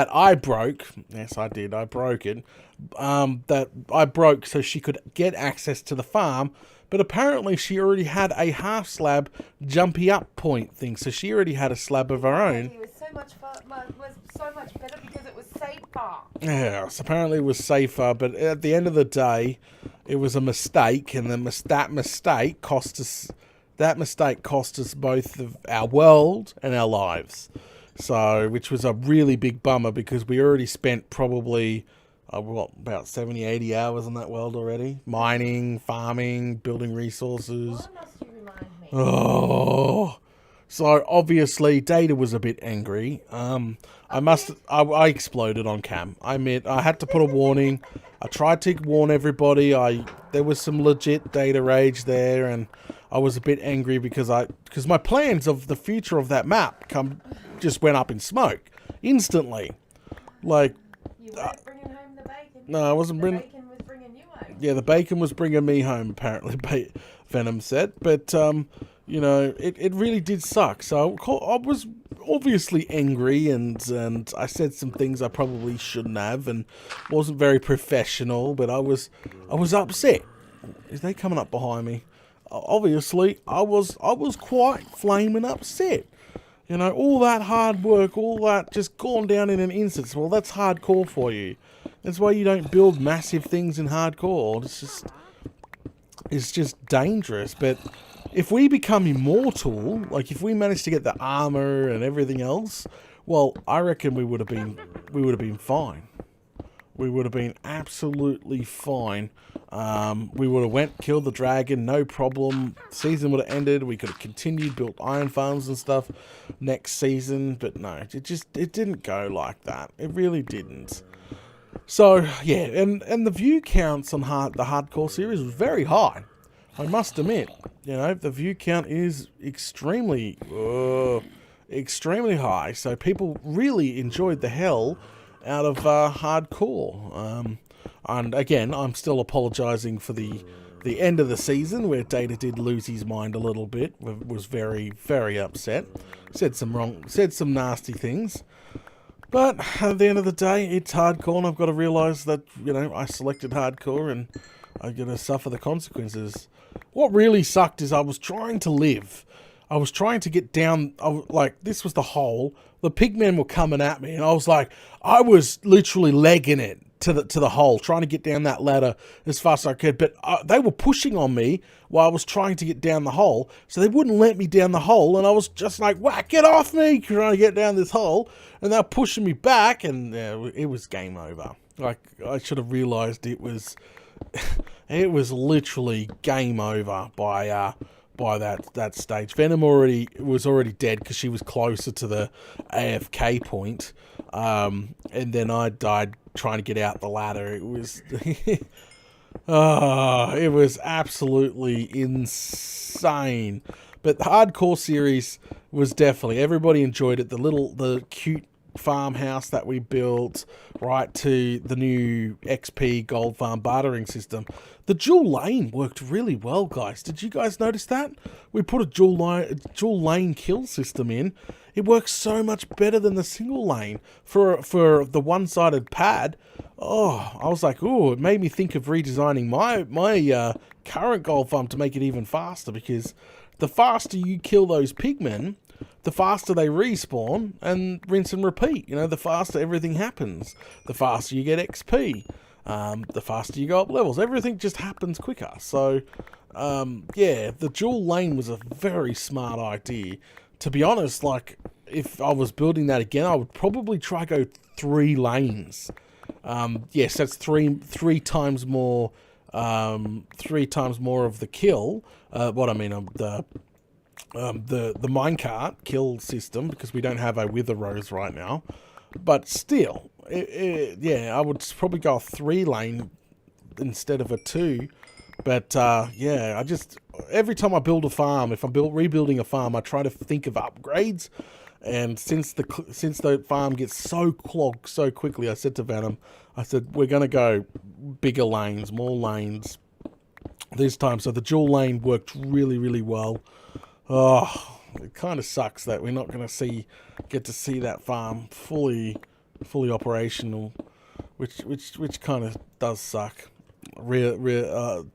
I broke. Yes, I did. I broke it. That I broke so she could get access to the farm, but apparently she already had a half slab jumpy up point thing, so she already had a slab of her own. It was so much better because it was safer. Yeah, so apparently it was safer, but at the end of the day, it was a mistake, and that mistake cost us both our world and our lives. So, which was a really big bummer, because we already spent probably about 70, 80 hours in that world already. Mining, farming, building resources. Why must you remind me? Oh, So obviously Data was a bit angry. I exploded on cam. I admit, I had to put a warning. I tried to warn everybody. There was some legit Data rage there, and I was a bit angry because my plans of the future of that map just went up in smoke instantly. Like, You weren't bringing home the bacon. no, I wasn't bringing. The bacon was bringing you home. Yeah, the bacon was bringing me home, apparently, Venom said. But, you know, it really did suck. So I was obviously angry, and I said some things I probably shouldn't have, and wasn't very professional, but I was upset. Is they coming up behind me? Obviously, I was quite flaming upset. You know, all that hard work, all that just gone down in an instant. Well, that's hardcore for you. That's why you don't build massive things in hardcore. It's just dangerous. But if we become immortal, like if we manage to get the armor and everything else, well, I reckon we would have been fine. We would have been absolutely fine. We would have killed the dragon, no problem. Season would have ended. We could have continued, built iron farms and stuff next season. But no, it didn't go like that. It really didn't. So yeah, and the view counts on the hardcore series was very high. I must admit, you know, the view count is extremely high. So people really enjoyed the hell out of hardcore. And again, I'm still apologising for the end of the season where Data did lose his mind a little bit. Was very, very upset. Said some nasty things. But at the end of the day, it's hardcore, and I've got to realise that, you know, I selected hardcore and I'm going to suffer the consequences. What really sucked is I was trying to live. I was trying to get down, like, this was the hole. The pigmen were coming at me, and I was literally legging it to the hole, trying to get down that ladder as fast as I could. But they were pushing on me while I was trying to get down the hole, so they wouldn't let me down the hole, and I was just like, whack, get off me, trying to get down this hole, and they're pushing me back, and it was game over. Like, I should have realised it was literally game over by that stage. Venom was already dead because she was closer to the AFK point, and then I died trying to get out the ladder. It was it was absolutely insane. But the hardcore series was definitely, everybody enjoyed it. The cute farmhouse that we built, right to the new XP gold farm bartering system. The dual lane worked really well, guys. Did you guys notice that? We put a dual lane kill system in. It works so much better than the single lane for the one-sided pad. Oh, I was like, oh, it made me think of redesigning my current gold farm to make it even faster, because the faster you kill those pigmen, the faster they respawn and rinse and repeat. You know, the faster everything happens. The faster you get XP. The faster you go up levels. Everything just happens quicker. So, yeah, the dual lane was a very smart idea. To be honest, like, if I was building that again, I would probably try go 3 lanes. Yes, that's three times more. 3 times more of the kill. What I mean, the minecart kill system, because we don't have a wither rose right now. But still, yeah, I would probably go a 3 lane instead of a 2. But yeah, every time I build a farm, if I'm rebuilding a farm, I try to think of upgrades. And since the farm gets so clogged so quickly, I said to Venom, we're going to go bigger lanes, more lanes this time. So the dual lane worked really, really well. Oh, it kind of sucks that we're not going to get to see that farm fully operational, which kind of does suck.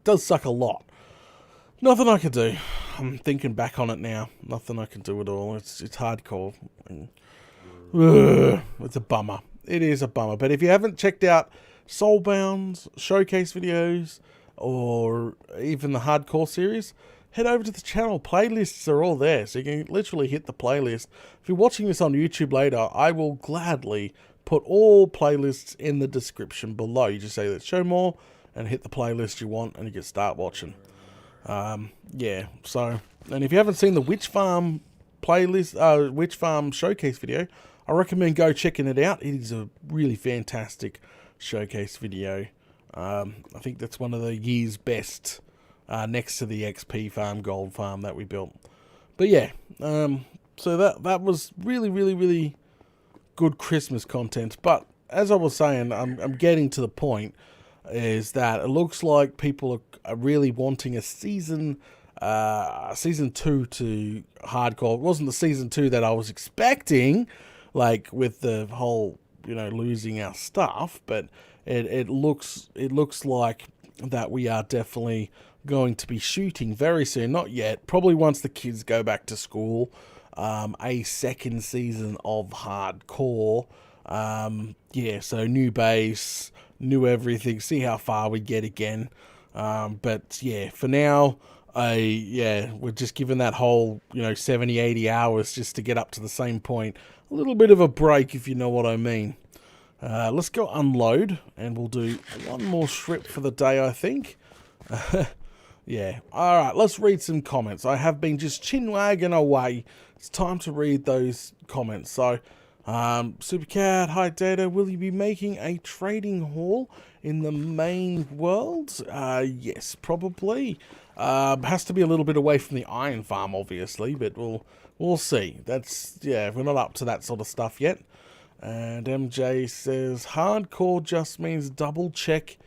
Does suck a lot. Nothing I can do. I'm thinking back on it now. Nothing I can do at all. It's hardcore. It's a bummer. It is a bummer. But if you haven't checked out Soulbound's showcase videos or even the hardcore series, head over to the channel. Playlists are all there, so you can literally hit the playlist. If you're watching this on YouTube later, I will gladly put all playlists in the description below. You just say, let's show more, and hit the playlist you want, and you can start watching. Yeah, so, and if you haven't seen the Witch Farm playlist, Witch Farm showcase video, I recommend go checking it out. It is a really fantastic showcase video. I think that's one of the year's best, next to the XP farm, gold farm that we built. But yeah, so that was really, really, really good Christmas content. But as I was saying, I'm getting to the point is that it looks like people are really wanting a season 2 to hardcore. It wasn't the season 2 that I was expecting, like with the whole, losing our stuff, but it looks like that we are definitely going to be shooting very soon. Not yet, probably once the kids go back to school, a second season of hardcore. Yeah, so new base, new everything, see how far we get again. But yeah, for now, we're just given that whole, 70, 80 hours just to get up to the same point. A little bit of a break, if you know what I mean. Let's go unload, and we'll do one more strip for the day, I think. Yeah. All right, let's read some comments. I have been just chin-wagging away. It's time to read those comments. So, Supercat, hi Data, will you be making a trading hall in the main world? Yes, probably. Has to be a little bit away from the iron farm, obviously, but we'll see. We're not up to that sort of stuff yet. And MJ says hardcore just means double check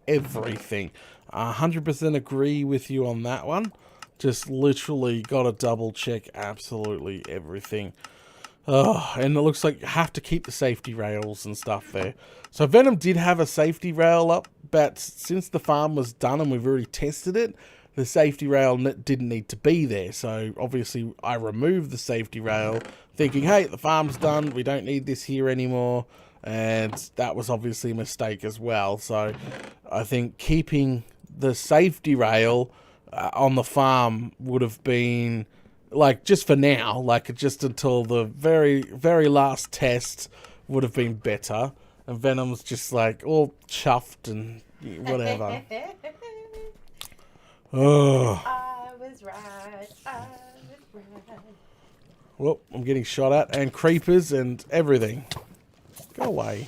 everything. 100% agree with you on that one. Just literally got to double check absolutely everything. Oh, and it looks like you have to keep the safety rails and stuff there. So Venom did have a safety rail up, but since the farm was done and we've already tested it, the safety rail didn't need to be there. So obviously I removed the safety rail thinking, hey, the farm's done, we don't need this here anymore. And that was obviously a mistake as well. So I think keeping the safety rail on the farm would have been, like, just for now, like just until the very, very last test would have been better. And Venom's just like all chuffed and whatever. Oh. I was right. Well, I'm getting shot at, and creepers and everything. Go away.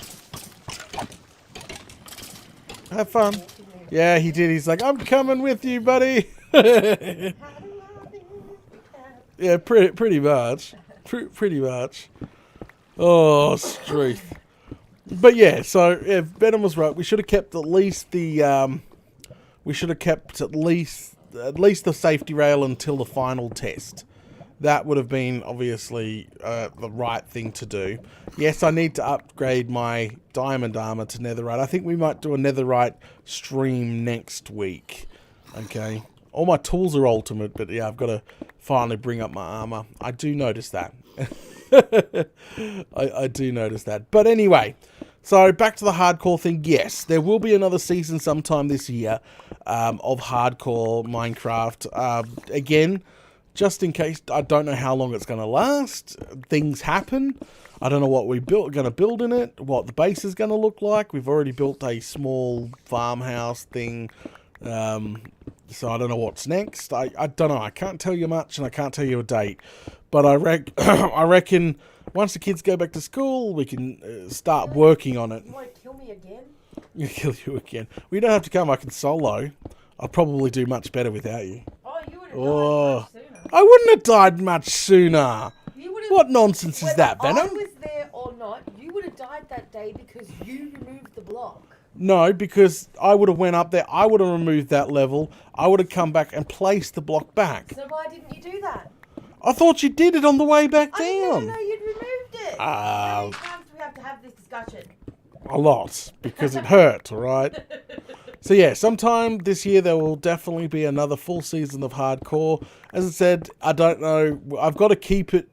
Have fun. Yeah, he did. He's like, I'm coming with you, buddy. Yeah, pretty much. Pretty much. Oh, Struth. But yeah, so yeah, Venom was right. We should have kept at least the the safety rail until the final test. That would have been obviously the right thing to do. Yes, I need to upgrade my diamond armor to netherite. I think we might do a netherite stream next week. Okay. All my tools are ultimate, but yeah, I've got to finally bring up my armor. I do notice that. I do notice that. But anyway, so back to the hardcore thing. Yes, there will be another season sometime this year of hardcore Minecraft. Again, just in case, I don't know how long it's going to last. Things happen. I don't know what we're going to build in it, what the base is going to look like. We've already built a small farmhouse thing. So I don't know what's next. I don't know. I can't tell you much, and I can't tell you a date. But I reckon once the kids go back to school, we can start working on it. You want to kill me again? You kill you again. We don't have to come. I can solo. I'll probably do much better without you. Oh, you would have died much sooner. I wouldn't have died much sooner. What nonsense is that, Venom? Whether I was there or not, you would have died that day because you removed the block. No, because I would have went up there, I would have removed that level, I would have come back and placed the block back. So why didn't you do that? I thought you did it on the way back down. I didn't know you'd removed it. How many times do we have to have this discussion? A lot, because it hurt, alright? So yeah, sometime this year there will definitely be another full season of hardcore. As I said, I don't know, I've got to keep it,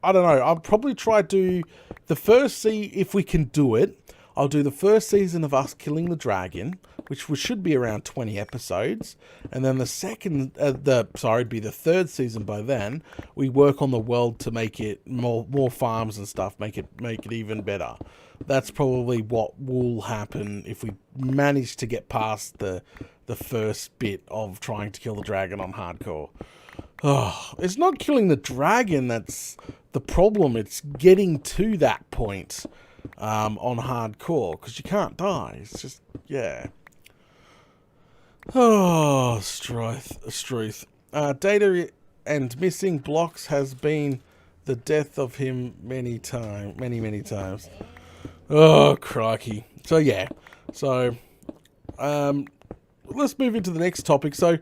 I don't know, I'll probably try to do the first, see if we can do it. I'll do the first season of us killing the dragon, which should be around 20 episodes, and then the second, be the third season by then. We work on the world to make it more farms and stuff, make it even better. That's probably what will happen if we manage to get past the first bit of trying to kill the dragon on hardcore. Oh, it's not killing the dragon that's the problem. It's getting to that point on hardcore, because you can't die. It's just, yeah. Oh, Struth. Data and missing blocks has been the death of him many times. Oh, crikey. So, yeah. So, let's move into the next topic. So,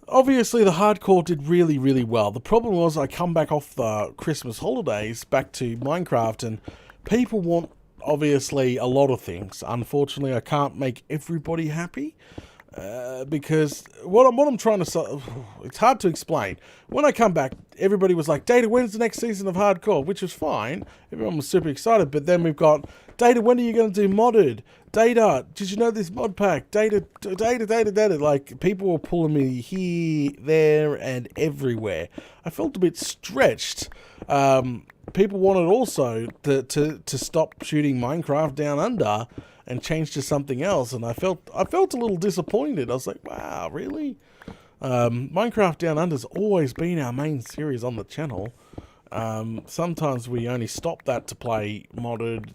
obviously, the hardcore did really, really well. The problem was I come back off the Christmas holidays back to Minecraft, and people want, obviously, a lot of things. Unfortunately, I can't make everybody happy. Because what I'm trying to say, it's hard to explain. When I come back, everybody was like, Data, when's the next season of hardcore? Which was fine. Everyone was super excited. But then we've got, Data, when are you going to do modded? Data, did you know this mod pack? Data. Like, people were pulling me here, there, and everywhere. I felt a bit stretched. People wanted also to stop shooting Minecraft Down Under and change to something else, and I felt a little disappointed. I was like, wow, really? Minecraft Down Under's always been our main series on the channel. Sometimes we only stop that to play modded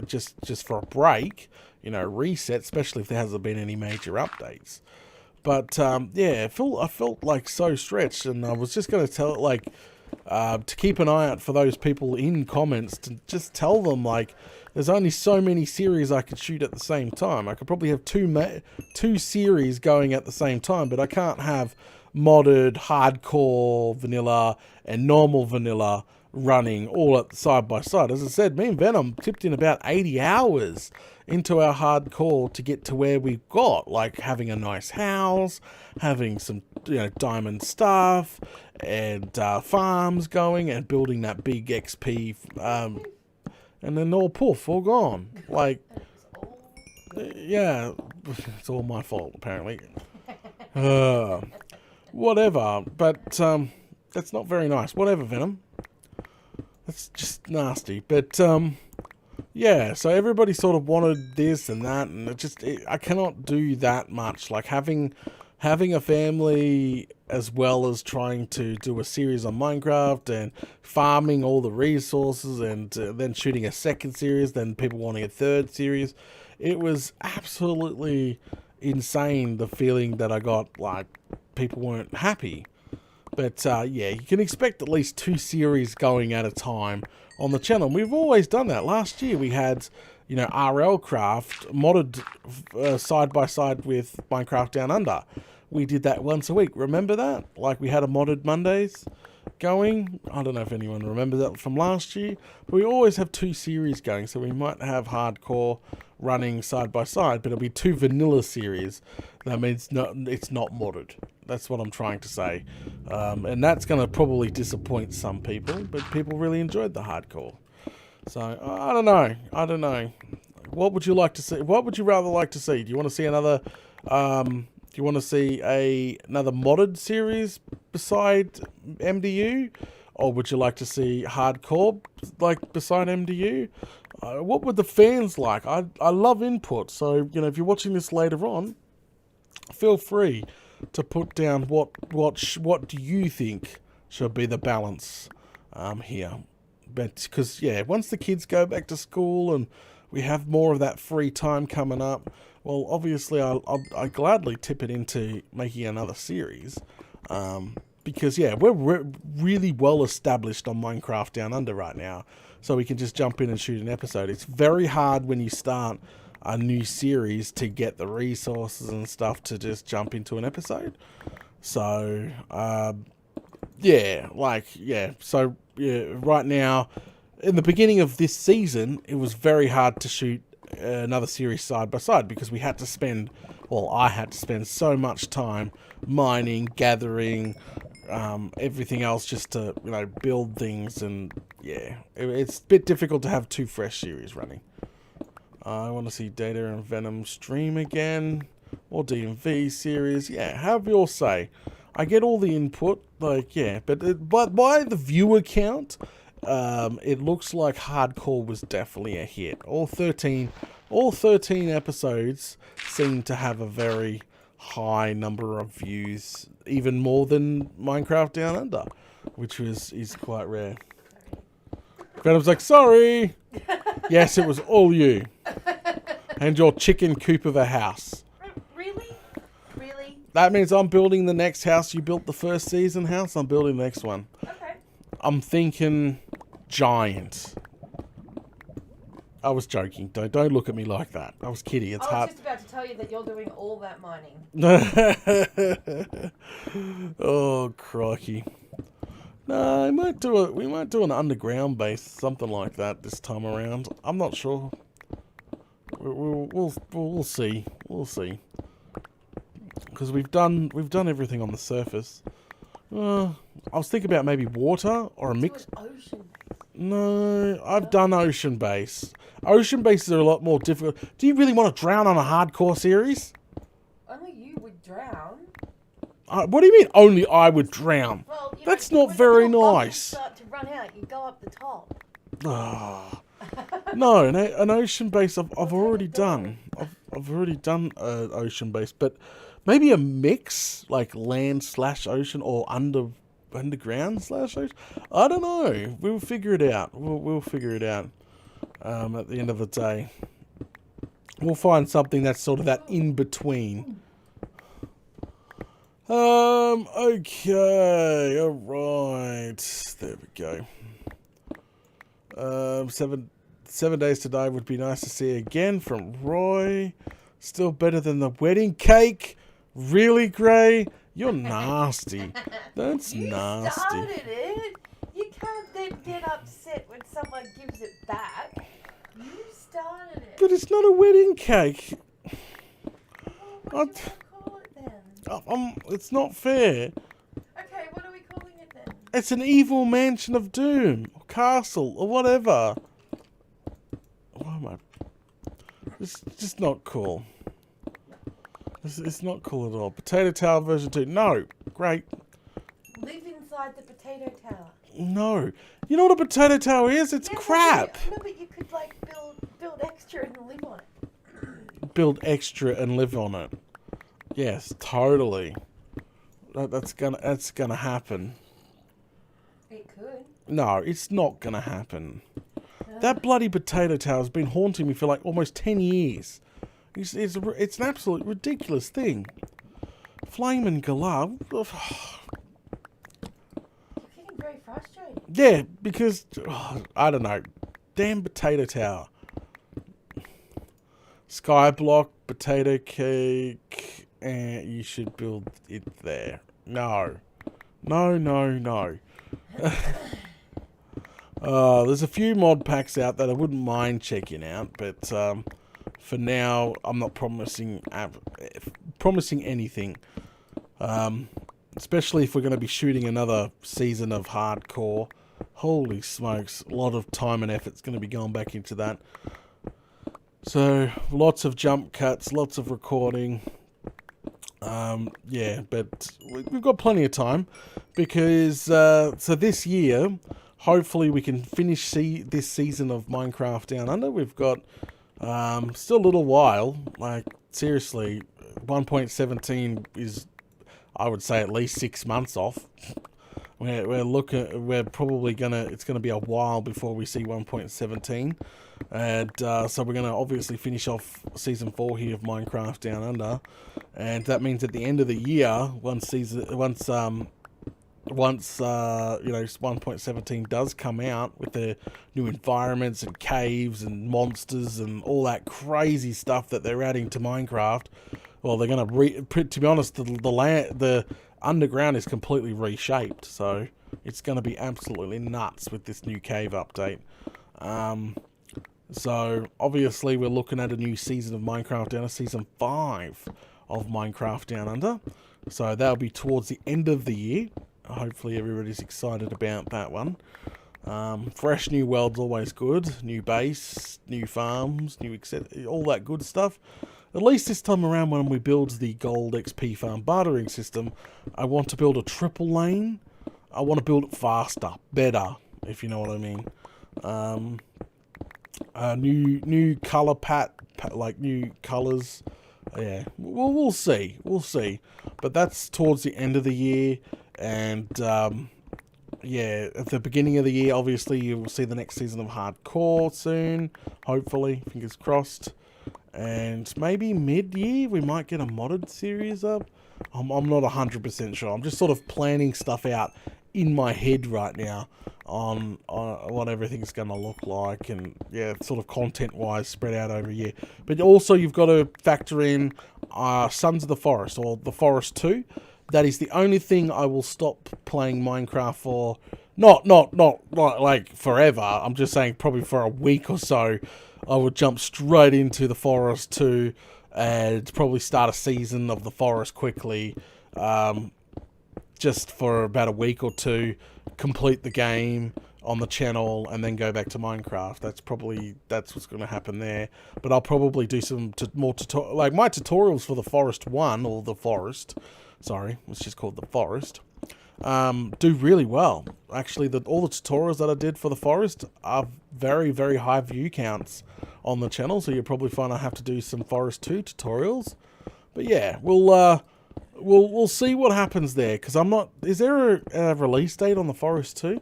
just for a break, reset, especially if there hasn't been any major updates. But yeah, I felt like so stretched, and I was just going to tell it, to keep an eye out for those people in comments, to just tell them, there's only so many series I could shoot at the same time. I could probably have two series going at the same time, but I can't have modded, hardcore, vanilla, and normal vanilla running all at side by side. As I said, me and Venom tipped in about 80 hours into our hardcore to get to where we've got, like having a nice house, having some diamond stuff, and farms going, and building that big XP, and then all poof, all gone. Yeah, it's all my fault apparently. Whatever, but that's not very nice. Whatever, Venom. That's just nasty. But yeah, so everybody sort of wanted this and that, and I cannot do that much. Like having a family as well as trying to do a series on Minecraft and farming all the resources, and then shooting a second series, then people wanting a third series. It was absolutely insane, the feeling that I got, like people weren't happy. But yeah, you can expect at least 2 series going at a time on the channel. We've always done that. Last year we had, RL Craft modded side by side with Minecraft Down Under. We did that once a week. Remember that? Like, we had a modded Mondays going. I don't know if anyone remembers that from last year. But we always have 2 series going. So we might have hardcore running side by side, but it'll be 2 vanilla series. That means it's not modded. That's what I'm trying to say. And that's going to probably disappoint some people, but people really enjoyed the hardcore. So, I don't know. What would you like to see? What would you rather like to see? Do you want to see another... do you want to see another modded series beside MDU? Or would you like to see hardcore beside MDU? What would the fans like? I love input. So, if you're watching this later on, feel free to put down what do you think should be the balance here. But because, yeah, once the kids go back to school and we have more of that free time coming up, well, obviously I'll gladly tip it into making another series. Because, yeah, we're really well established on Minecraft Down Under right now. So we can just jump in and shoot an episode. It's very hard when you start a new series to get the resources and stuff to just jump into an episode. So, So, right now, in the beginning of this season, it was very hard to shoot another series side by side because I had to spend so much time mining, gathering, everything else just to, build things, and yeah, it's a bit difficult to have 2 fresh series running. I want to see Data and Venom stream again, or DMV series, yeah, however you all say. I get all the input, but by the viewer count, it looks like hardcore was definitely a hit. All 13 episodes seem to have a very high number of views, even more than Minecraft Down Under, which is quite rare. Venom's like, sorry. Yes, it was all you. And your chicken coop of a house. Really? Really? That means I'm building the next house. You built the first season house. I'm building the next one. Okay. I'm thinking giant. I was joking. Don't look at me like that. I was kidding. It's I was hard. just about to tell you that you're doing all that mining. Oh, crikey. No, we might do an underground base, something like that this time around. I'm not sure. We'll see. We'll see. Because we've done everything on the surface. I was thinking about maybe water or a mix. Ocean. No, I've done ocean base. Ocean bases are a lot more difficult. Do you really want to drown on a hardcore series? Only you would drown. What do you mean? only I would drown? Well, That's not very nice. Start to run out. You go up the top. No, an ocean base I've already done. I've already done an ocean base, but maybe a mix, like land/ocean or underground/ocean. I don't know. We'll figure it out. We'll figure it out. At the end of the day, we'll find something that's sort of that in between. Okay, alright. There we go. 7 days today would be nice to see again from Roy. Still better than the wedding cake. Really, Gray? You're nasty. That's nasty. You started it. You can't then get upset when someone gives it back. You started it. But it's not a wedding cake. What do you call it then? It's not fair. Okay, what are we calling it then? It's an evil mansion of doom, or castle, or whatever. Why am I? It's just not cool. It's not cool at all. Potato Tower version 2. No. Great. Live inside the potato tower. No. You know what a potato tower is? It's crap. No, but you could like build extra and live on it. Build extra and live on it. Yes, totally. That's gonna happen. It could. No, it's not gonna happen. That bloody potato tower has been haunting me for like almost 10 years. It's an absolute ridiculous thing. Flame and Galar. You're getting very frustrated. Yeah, because I don't know. Damn potato tower. Skyblock, potato cake, and you should build it there. No. There's a few mod packs out that I wouldn't mind checking out, but for now, I'm not promising anything. Especially if we're going to be shooting another season of hardcore. Holy smokes, a lot of time and effort's going to be going back into that. So, lots of jump cuts, lots of recording. Yeah, but we've got plenty of time because so this year, hopefully we can finish this season of Minecraft Down Under. We've got still a little while. Like seriously, 1.17 is, I would say, at least 6 months off. We're probably it's gonna be a while before we see 1.17, and so we're gonna obviously finish off season 4 here of Minecraft Down Under, and that means at the end of the year, once 1.17 does come out with the new environments and caves and monsters and all that crazy stuff that they're adding to Minecraft, well, they're gonna to be honest, the underground is completely reshaped, so it's going to be absolutely nuts with this new cave update. So obviously we're looking at a new season of Minecraft Down Under, season 5 of Minecraft Down Under. So that'll be towards the end of the year. Hopefully everybody's excited about that one. Fresh new world's always good. New base, new farms, all that good stuff. At least this time around when we build the gold XP farm bartering system, I want to build a triple lane. I want to build it faster, better, if you know what I mean. New color like new colors, Yeah, we'll see. We'll see. But that's towards the end of the year. And, yeah, at the beginning of the year, obviously, you will see the next season of Hardcore soon. Hopefully, fingers crossed. And maybe mid-year, we might get a modded series up. I'm not 100% sure. I'm just sort of planning stuff out in my head right now on what everything's going to look like, and yeah, sort of content-wise spread out over a year. But also you've got to factor in Sons of the Forest, or The Forest 2. That is the only thing I will stop playing Minecraft for. Not like forever. I'm just saying probably for a week or so. I would jump straight into The Forest 2 and probably start a season of The Forest quickly. Just for about a week or two, complete the game on the channel, and then go back to Minecraft. That's what's going to happen there. But I'll probably do some more like my tutorials for The Forest 1, or The Forest. Sorry, it's just called The Forest. Do really well. Actually, all the tutorials that I did for The Forest are very, very high view counts on the channel. So you'll probably find I have to do some Forest 2 tutorials. But yeah, we'll see what happens there, because I'm not... Is there a release date on The Forest 2?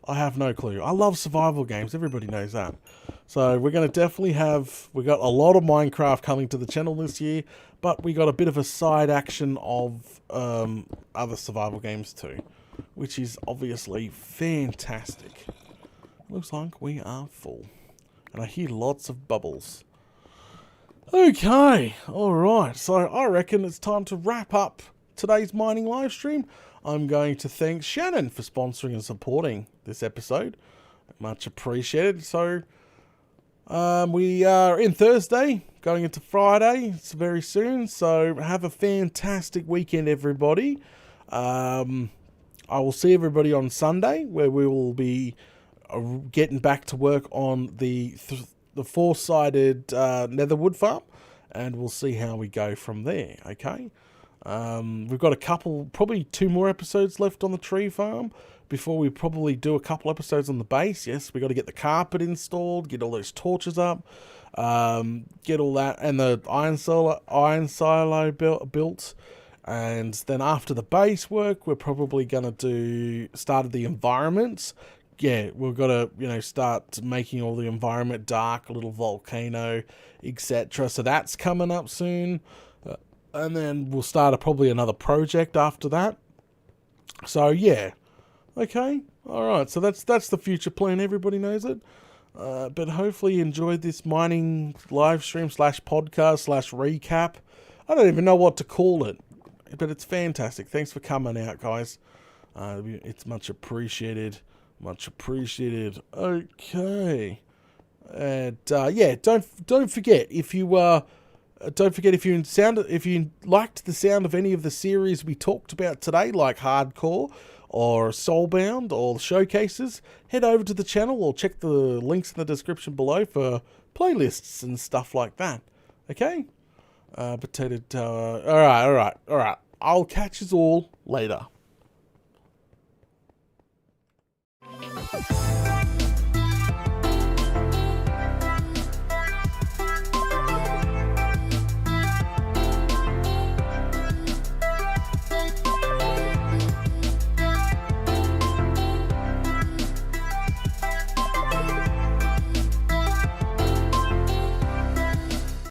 I have no clue. I love survival games. Everybody knows that. So we're going to definitely have... We got a lot of Minecraft coming to the channel this year, but we got a bit of a side action of other survival games too, which is obviously fantastic. Looks like we are full. And I hear lots of bubbles. Okay, alright, so I reckon it's time to wrap up today's mining live stream. I'm going to thank Shannon for sponsoring and supporting this episode. Much appreciated. So, we are in Thursday, going into Friday. It's very soon, so have a fantastic weekend, everybody. I will see everybody on Sunday, where we will be getting back to work on the four-sided Nether wood farm, and we'll see how we go from there, okay? We've got probably 2 more episodes left on the tree farm before we probably do a couple episodes on the base. Yes, we got to get the carpet installed, get all those torches up, get all that, and the iron silo built. And then after the base work, we're probably going to do started the environments. Yeah, we've got to, start making all the environment dark, a little volcano, etc. So that's coming up soon. And then we'll start probably another project after that. So, yeah. Okay. All right. So that's the future plan. Everybody knows it. But hopefully you enjoyed this mining live stream / podcast / recap. I don't even know what to call it, but it's fantastic. Thanks for coming out, guys. It's much appreciated. Much appreciated. Okay. And yeah, don't forget if you liked the sound of any of the series we talked about today, like Hardcore or Soulbound or showcases, head over to the channel or check the links in the description below for playlists and stuff like that. Okay? Potato Tower. All right. I'll catch us all later.